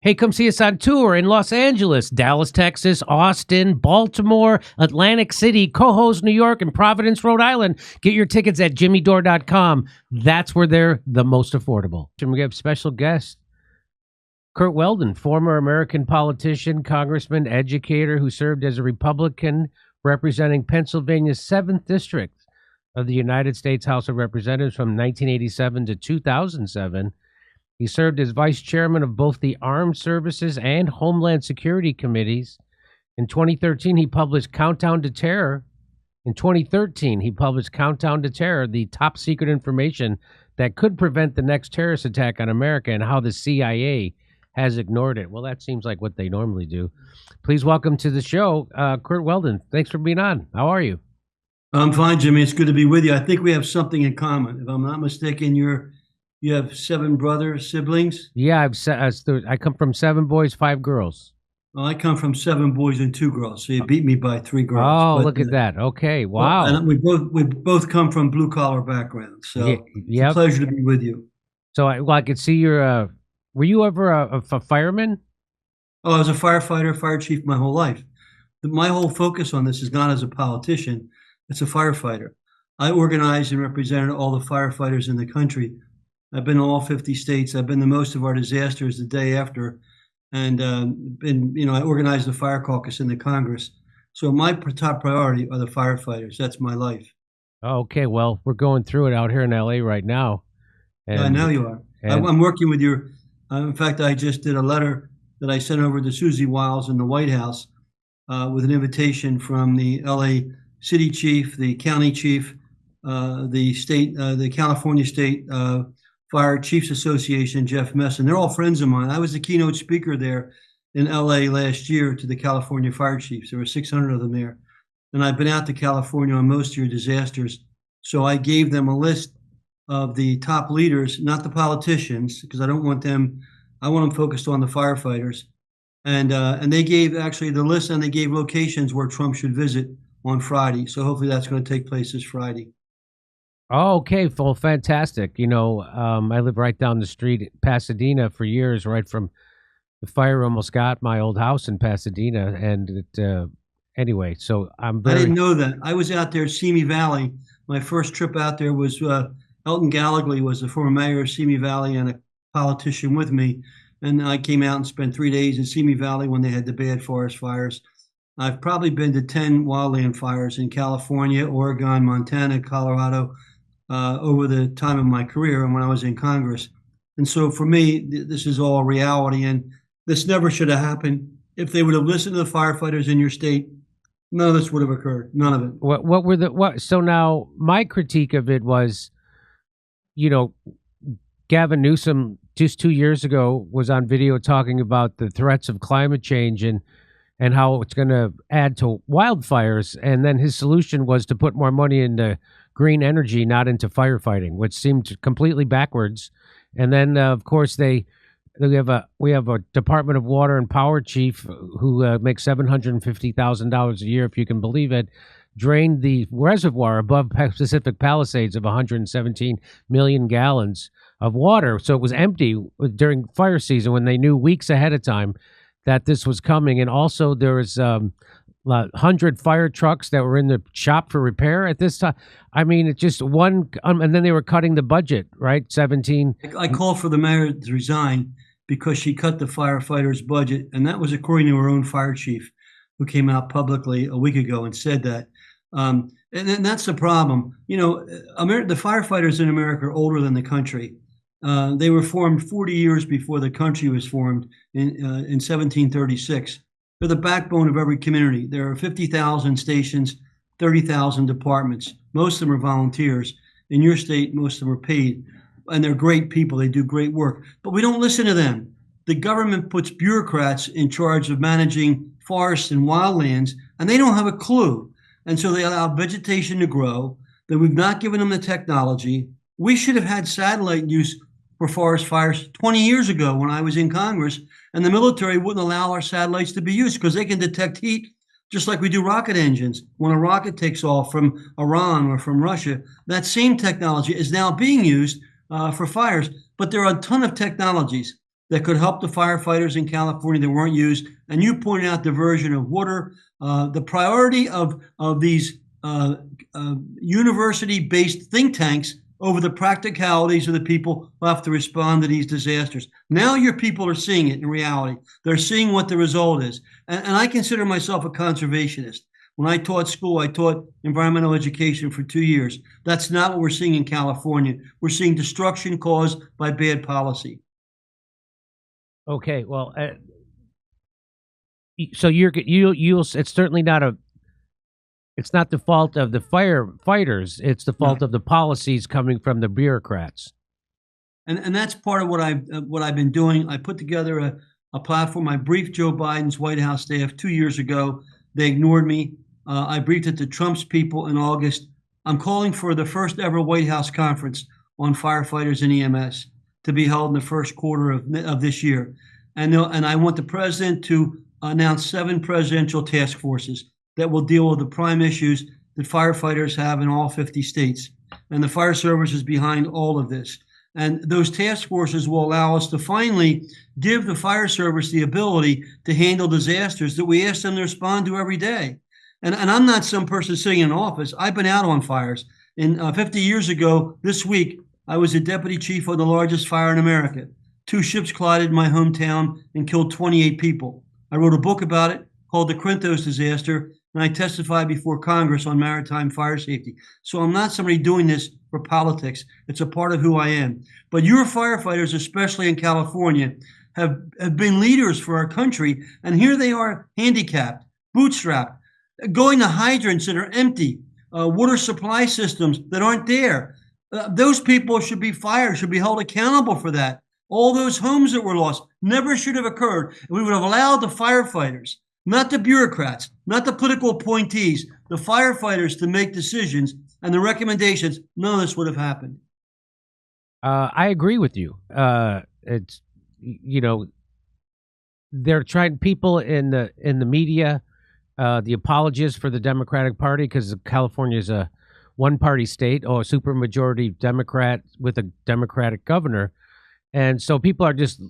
Hey, come see us on tour in Los Angeles, Dallas, Texas, Austin, Baltimore, Atlantic City, Cohoes, New York, and Providence, Rhode Island. Get your tickets at jimmydore.com. That's where they're the most affordable. And we have special guest, Kurt Weldon, former American politician, congressman, educator who served as a Republican representing Pennsylvania's 7th District of the United States House of Representatives from 1987 to 2007. He served as vice chairman of both the Armed Services and Homeland Security Committees. In 2013, he published Countdown to Terror. In 2013, he published Countdown to Terror, the top secret information that could prevent the next terrorist attack on America and how the CIA has ignored it. Well, that seems like what they normally do. Please welcome to the show, Kurt Weldon. Thanks for being on. How are you? I'm fine, Jimmy. It's good to be with you. I think we have something in common. If I'm not mistaken, you have 7 siblings? Yeah, I come from 7 boys, 5 girls. Well, I come from 7 boys and 2 girls, so you beat me by 3 girls. Oh, look at that. Okay, wow. Well, and we both come from blue-collar backgrounds, so it's a pleasure to be with you. So I could see you're, were you ever a fireman? Oh, I was a firefighter, fire chief my whole life. My whole focus on this is not as a politician, it's a firefighter. I organized and represented all the firefighters in the country. I've been in all 50 states. I've been to most of our disasters the day after, and I organized the fire caucus in the Congress. So my top priority are the firefighters. That's my life. Okay, well, we're going through it out here in LA right now. And, I know you are. I'm working with your. In fact, I just did a letter that I sent over to Susie Wiles in the White House with an invitation from the LA city chief, the county chief, the California State Fire Chiefs Association, Jeff Messon. They're all friends of mine. I was the keynote speaker there in LA last year to the California fire chiefs. There were 600 of them there. And I've been out to California on most of your disasters. So I gave them a list of the top leaders, not the politicians, because I don't want them, I want them focused on the firefighters. And they gave actually the list, and they gave locations where Trump should visit on Friday. So hopefully that's going to take place this Friday. Oh, okay. Well, fantastic. I live right down the street in Pasadena for years, right from the fire almost got my old house in Pasadena. And anyway, so I didn't know that. I was out there at Simi Valley. My first trip out there was Elton Gallegly was the former mayor of Simi Valley and a politician with me. And I came out and spent 3 days in Simi Valley when they had the bad forest fires. I've probably been to 10 wildland fires in California, Oregon, Montana, Colorado, over the time of my career and when I was in Congress. And so for me, this is all reality, and this never should have happened. If they would have listened to the firefighters in your state, none of this would have occurred. None of it. So now my critique of it was, Gavin Newsom just 2 years ago was on video talking about the threats of climate change and how it's going to add to wildfires. And then his solution was to put more money into green energy, not into firefighting, which seemed completely backwards. And then, of course, we have a Department of Water and Power chief who makes $750,000 a year, if you can believe it, drained the reservoir above Pacific Palisades of 117 million gallons of water. So it was empty during fire season when they knew weeks ahead of time that this was coming. And also there was 100 fire trucks that were in the shop for repair at this time. I mean, it's just one, and then they were cutting the budget, right? 17. I called for the mayor to resign because she cut the firefighters' budget, and that was according to her own fire chief, who came out publicly a week ago and said that. And that's the problem. The firefighters in America are older than the country. They were formed 40 years before the country was formed in 1736. They're the backbone of every community. There are 50,000 stations, 30,000 departments. Most of them are volunteers. In your state, most of them are paid. And they're great people. They do great work. But we don't listen to them. The government puts bureaucrats in charge of managing forests and wildlands, and they don't have a clue. And so they allow vegetation to grow. Then we've not given them the technology. We should have had satellite use for forest fires 20 years ago when I was in Congress, and the military wouldn't allow our satellites to be used because they can detect heat just like we do rocket engines. When a rocket takes off from Iran or from Russia, that same technology is now being used for fires. But there are a ton of technologies. that could help the firefighters in California that weren't used. And you pointed out diversion of water, the priority of these university-based think tanks over the practicalities of the people who have to respond to these disasters. Now your people are seeing it in reality. They're seeing what the result is. And I consider myself a conservationist. When I taught school, I taught environmental education for 2 years. That's not what we're seeing in California. We're seeing destruction caused by bad policy. Okay, well, so you'll it's certainly not it's not the fault of the firefighters. It's the fault of the policies coming from the bureaucrats. And that's part of what I've been doing. I put together a platform. I briefed Joe Biden's White House staff 2 years ago. They ignored me. I briefed it to Trump's people in August. I'm calling for the first ever White House conference on firefighters and EMS to be held in the first quarter of this year. And I want the president to announce 7 presidential task forces that will deal with the prime issues that firefighters have in all 50 states. And the fire service is behind all of this. And those task forces will allow us to finally give the fire service the ability to handle disasters that we ask them to respond to every day. And I'm not some person sitting in an office. I've been out on fires. 50 years ago, this week, I was a deputy chief of the largest fire in America. 2 ships collided in my hometown and killed 28 people. I wrote a book about it called The Corinthos Disaster, and I testified before Congress on maritime fire safety. So I'm not somebody doing this for politics. It's a part of who I am. But your firefighters, especially in California, have been leaders for our country, and here they are handicapped, bootstrapped, going to hydrants that are empty, water supply systems that aren't there. Those people should be fired, should be held accountable for that. All those homes that were lost never should have occurred. And we would have allowed the firefighters, not the bureaucrats, not the political appointees, the firefighters to make decisions and the recommendations. None of this would have happened. I agree with you. It's, they're trying, people in the media, the apologists for the Democratic Party, because California is a one-party state, or a supermajority Democrat with a Democratic governor. And so people are just,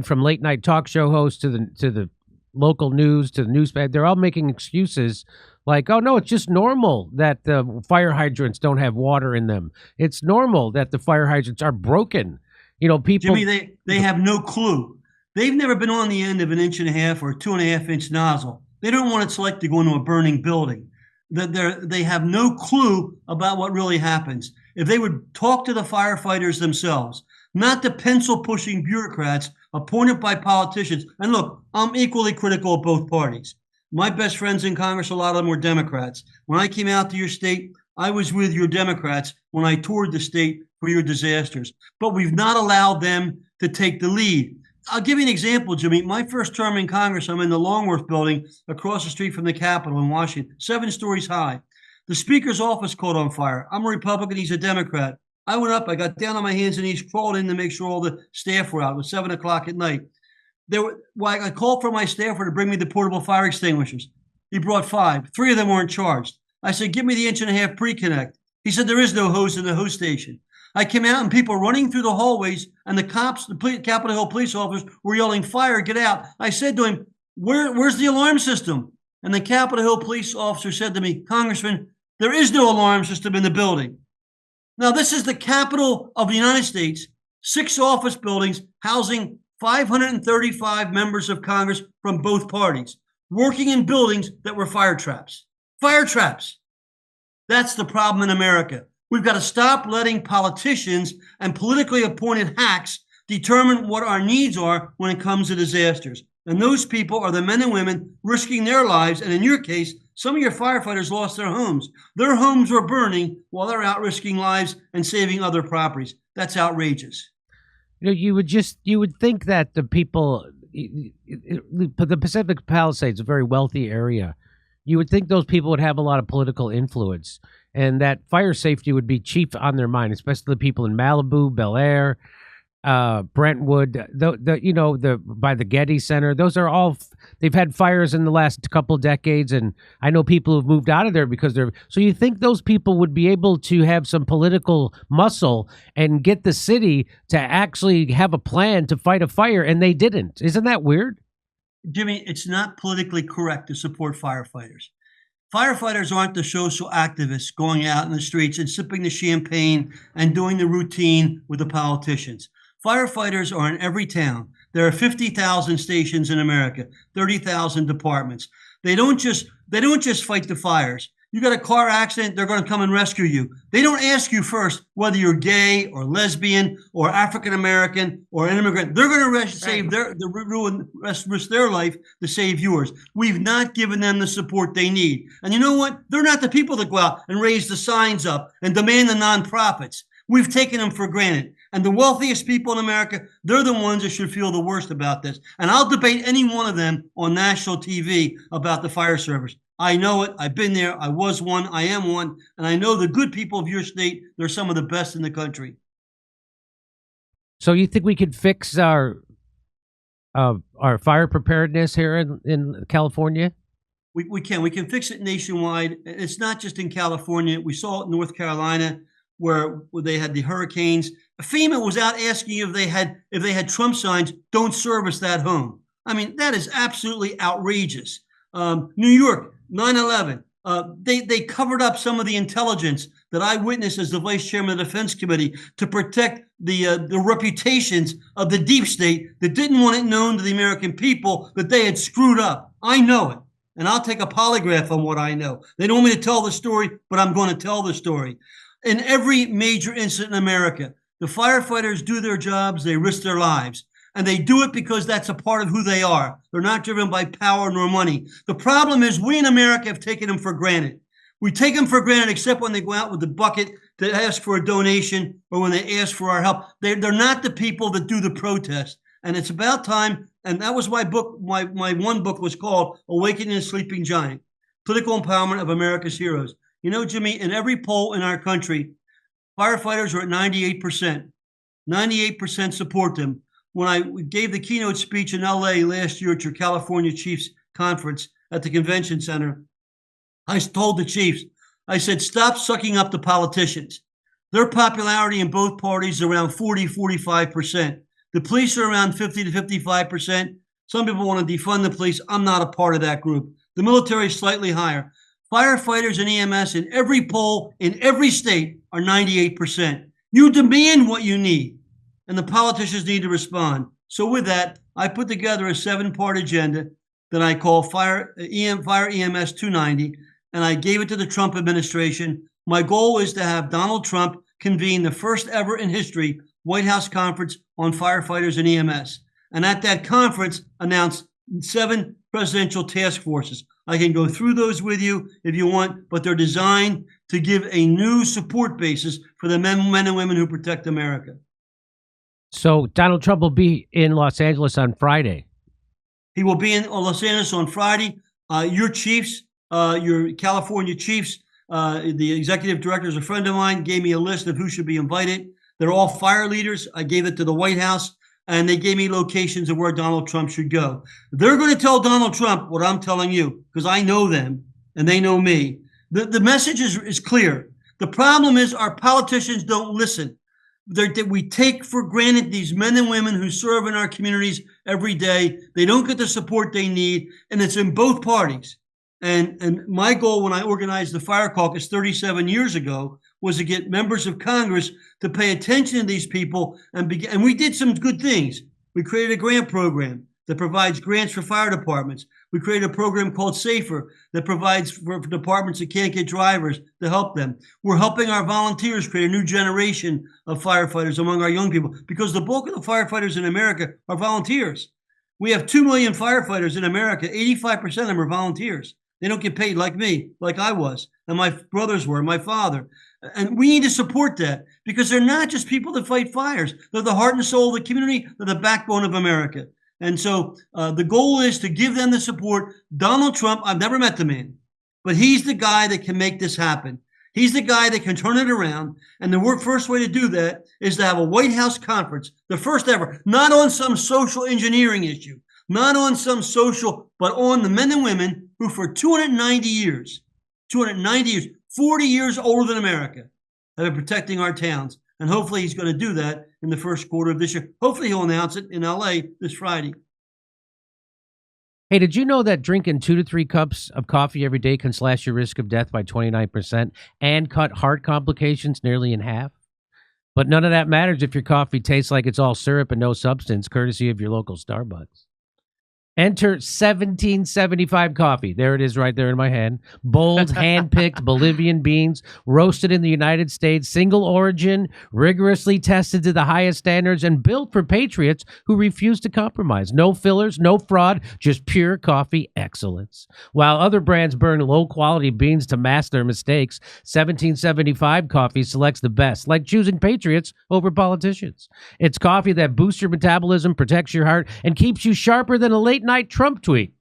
from late night talk show hosts to the local news to the newspaper, they're all making excuses like, oh no, it's just normal that the fire hydrants don't have water in them. It's normal that the fire hydrants are broken. People. Jimmy, they have no clue. They've never been on the end of an 1.5 or 2.5 inch nozzle. They don't know what it's like to go into a burning building. They have no clue about what really happens. If they would talk to the firefighters themselves, not the pencil-pushing bureaucrats appointed by politicians. And look, I'm equally critical of both parties. My best friends in Congress, a lot of them were Democrats. When I came out to your state, I was with your Democrats when I toured the state for your disasters. But we've not allowed them to take the lead. I'll give you an example, Jimmy. My first term in Congress, I'm in the Longworth building across the street from the Capitol in Washington, 7 stories high. The Speaker's office caught on fire. I'm a Republican, he's a Democrat. I went up, I got down on my hands and knees, crawled in to make sure all the staff were out. It was 7 o'clock at night. I called for my staffer to bring me the portable fire extinguishers. He brought 5. 3 of them weren't charged. I said, give me the 1.5 pre-connect. He said, there is no hose in the hose station. I came out and people running through the hallways, and the cops, the Capitol Hill police officers were yelling, fire, get out. I said to him, where's the alarm system? And the Capitol Hill police officer said to me, Congressman, there is no alarm system in the building. Now, this is the capital of the United States, 6 office buildings housing 535 members of Congress from both parties, working in buildings that were fire traps. Fire traps. That's the problem in America. We've got to stop letting politicians and politically appointed hacks determine what our needs are when it comes to disasters. And those people are the men and women risking their lives. And in your case, some of your firefighters lost their homes. Their homes were burning while they're out risking lives and saving other properties. That's outrageous. You would think that the people, the Pacific Palisades, a very wealthy area, you would think those people would have a lot of political influence, and that fire safety would be chief on their mind, especially the people in Malibu, Bel Air. Brentwood, by the Getty Center. Those are all, they've had fires in the last couple decades, and I know people who've moved out of there because they're, so you think those people would be able to have some political muscle and get the city to actually have a plan to fight a fire, and they didn't. Isn't that weird? Jimmy, it's not politically correct to support firefighters. Firefighters aren't the social activists going out in the streets and sipping the champagne and doing the routine with the politicians. Firefighters are in every town. There are 50,000 stations in America, 30,000 departments. They don't just fight the fires. You got a car accident, they're going to come and rescue you. They don't ask you first whether you're gay or lesbian or African American or an immigrant. They're going to risk their life to save yours. We've not given them the support they need. And you know what? They're not the people that go out and raise the signs up and demand the nonprofits. We've taken them for granted. And the wealthiest people in America, they're the ones that should feel the worst about this. And I'll debate any one of them on national TV about the fire service. I know it. I've been there. I was one. I am one. And I know the good people of your state, they're some of the best in the country. So you think we could fix our fire preparedness here in California? We can. We can fix it nationwide. It's not just in California. We saw it in North Carolina where they had the hurricanes. FEMA was out asking if they had Trump signs, don't service that home. I mean, that is absolutely outrageous. New York, 9/11. They covered up some of the intelligence that I witnessed as the vice chairman of the Defense Committee to protect the reputations of the deep state that didn't want it known to the American people that they had screwed up. I know it, and I'll take a polygraph on what I know. They don't want me to tell the story, but I'm going to tell the story. In every major incident in America, the firefighters do their jobs, they risk their lives. And they do it because that's a part of who they are. They're not driven by power nor money. The problem is we in America have taken them for granted. We take them for granted except when they go out with the bucket to ask for a donation or when they ask for our help. They're not the people that do the protest. And it's about time, and that was my book, my one book was called Awakening the Sleeping Giant, Political Empowerment of America's Heroes. You know, Jimmy, in every poll in our country, firefighters are at 98%. 98% support them. When I gave the keynote speech in LA last year at your California Chiefs Conference at the Convention Center, I told the Chiefs, I said, stop sucking up the politicians. Their popularity in both parties is around 40, 45%. The police are around 50 to 55%. Some people want to defund the police. I'm not a part of that group. The military is slightly higher. Firefighters and EMS in every poll in every state are 98%. You demand what you need, and the politicians need to respond. So with that, I put together a 7-part agenda that I call Fire EMS 290, and I gave it to the Trump administration. My goal is to have Donald Trump convene the first ever in history White House conference on firefighters and EMS. And at that conference, announce 7 presidential task forces. I can go through those with you if you want, but they're designed to give a new support basis for the men and women who protect America. So Donald Trump will be in Los Angeles on Friday. He will be in Los Angeles on Friday. Your Chiefs, your California Chiefs, the executive director is a friend of mine, gave me a list of who should be invited. They're all fire leaders. I gave it to the White House, and they gave me locations of where Donald Trump should go. They're going to tell Donald Trump what I'm telling you, because I know them and they know me. The message is clear. The problem is our politicians don't listen. We take for granted these men and women who serve in our communities every day. They don't get the support they need, and it's in both parties. And my goal when I organized the Fire Caucus 37 years ago was to get members of Congress to pay attention to these people, and we did some good things. We created a grant program that provides grants for fire departments. We created a program called Safer that provides for departments that can't get drivers to help them. We're helping our volunteers create a new generation of firefighters among our young people, because the bulk of the firefighters in America are volunteers. We have 2 million firefighters in America. 85% of them are volunteers. They don't get paid like me, like I was, and my brothers were, my father. And we need to support that, because they're not just people that fight fires. They're the heart and soul of the community. They're the backbone of America. And so the goal is to give them the support. Donald Trump, I've never met the man, but he's the guy that can make this happen. He's the guy that can turn it around. And the first way to do that is to have a White House conference, the first ever, not on some social engineering issue, not on some social, but on the men and women who for 290 years, 40 years older than America, have been protecting our towns. And hopefully he's going to do that in the first quarter of this year. Hopefully he'll announce it in LA this Friday. Hey, did you know that drinking 2 to 3 cups of coffee every day can slash your risk of death by 29% and cut heart complications nearly in half? But none of that matters if your coffee tastes like it's all syrup and no substance, courtesy of your local Starbucks. Enter 1775 coffee. There it is right there in my hand. Bold, hand-picked Bolivian beans, roasted in the United States, single origin, rigorously tested to the highest standards, and built for patriots who refuse to compromise. No fillers, no fraud, just pure coffee excellence. While other brands burn low-quality beans to mask their mistakes, 1775 coffee selects the best, like choosing patriots over politicians. It's coffee that boosts your metabolism, protects your heart, and keeps you sharper than a late-night Trump tweet.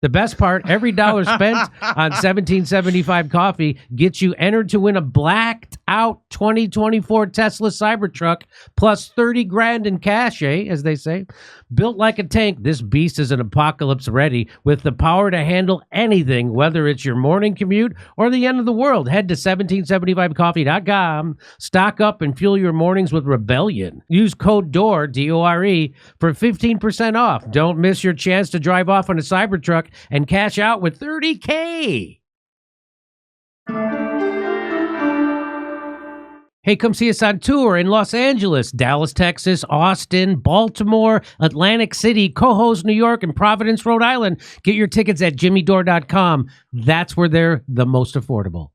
The best part, every dollar spent on 1775 coffee gets you entered to win a blacked out 2024 Tesla Cybertruck plus 30 grand in cash, as they say. Built like a tank, this beast is an apocalypse ready with the power to handle anything, whether it's your morning commute or the end of the world. Head to 1775coffee.com, stock up and fuel your mornings with rebellion. Use code DORE, D-O-R-E, for 15% off. Don't miss your chance to drive off on a Cybertruck and cash out with $30K. Hey, come see us on tour in Los Angeles, Dallas, Texas, Austin, Baltimore, Atlantic City, Cohoes, New York, and Providence, Rhode Island. Get your tickets at jimmydore.com. That's where they're the most affordable.